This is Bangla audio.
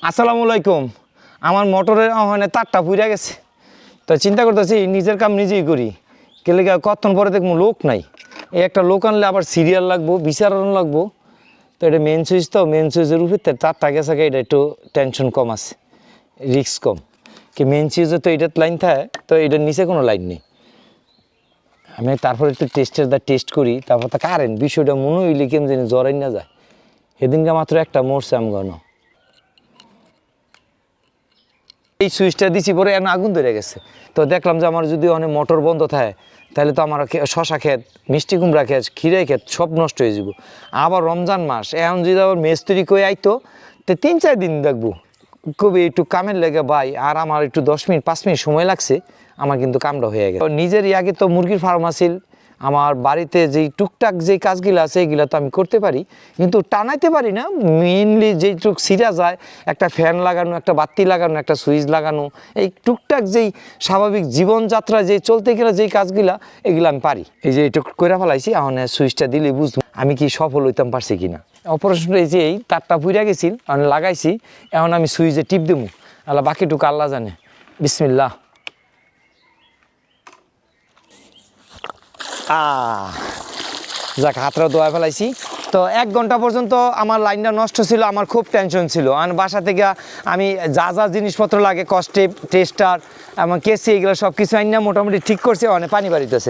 আসসালামু আলাইকুম। আমার মোটরের ওখানে তারটা পুড়ে গেছে, তো চিন্তা করতেছি নিজের কাম নিজেই করি। কেলে কতক্ষণ পরে দেখবো লোক নাই, এই একটা লোক আনলে আবার সিরিয়াল লাগবো, বিচারণ লাগবো। তো এটা মেন সুইচ, তো মেন সুইচের উপরে তারটা গেছে, এটা একটু টেনশন কম আছে, রিস্ক কম। কি মেন সুইচে তো এটার লাইন থাকে, তো এটার নিচে কোনো লাইন নেই। আমি তারপর একটু টেস্ট করি, তারপর তা কারেন্ট বিষয়টা মনে হইলে কেমন জানি জ্বরাই না যায়। সেদিনকে মাত্র একটা মরছে আমগণ। এই সুইচটা দিছি পরে এখন আগুন ধরে গেছে। তো দেখলাম যে আমার যদি অনেক মোটর বন্ধ থাকে তাহলে তো আমার শশা ক্ষেত, মিষ্টি কুমড়া ক্ষেত, খিরে ক্ষেত সব নষ্ট হয়ে যাব। আবার রমজান মাস, এখন যদি আবার মিস্ত্রি কই আইতো তো 3-4 দিন দেখবো। খুবই একটু কামের লেগে ভাই, আর আমার একটু 10 মিনিট 5 মিনিট সময় লাগছে, আমার কিন্তু কামটা হয়ে গেছে। নিজেরই আগে তো মুরগির ফার্ম আছিল, আমার বাড়িতে যেই টুকটাক যেই কাজগুলো আছে এগুলো তো আমি করতে পারি, কিন্তু টানাইতে পারি না। মেইনলি যেইটুক সিরা যায়, একটা ফ্যান লাগানো, একটা বাতি লাগানো, একটা সুইচ লাগানো, এই টুকটাক যেই স্বাভাবিক জীবনযাত্রা যেই চলতে গেলে যেই কাজগুলা, এগুলো আমি পারি। এই যে এইটুক করে ফেলাইছি, এখন সুইচটা দিলেই বুঝবো আমি কি সফল হইতাম পারছি কিনা। অপারেশনটা এই যে এই তারটা পুড়ে গেছিল, আমি লাগাইছি, এখন আমি সুইচে টিপ দেবো। আল্লাহ বাকিটুকু আল্লাহ জানে। বিসমিল্লাহ। যাক, হাতটা ধোয়া ফেলাইছি। তো 1 ঘন্টা পর্যন্ত আমার লাইনটা নষ্ট ছিল, আমার খুব টেনশন ছিল। আর বাসা থেকে আমি যা যা জিনিসপত্র লাগে, কস্টেপ, টেস্টার এবং কেসি, এগুলো সব কিছু আইনা মোটামুটি ঠিক করছি, অনেক পানি বাড়িতেছে।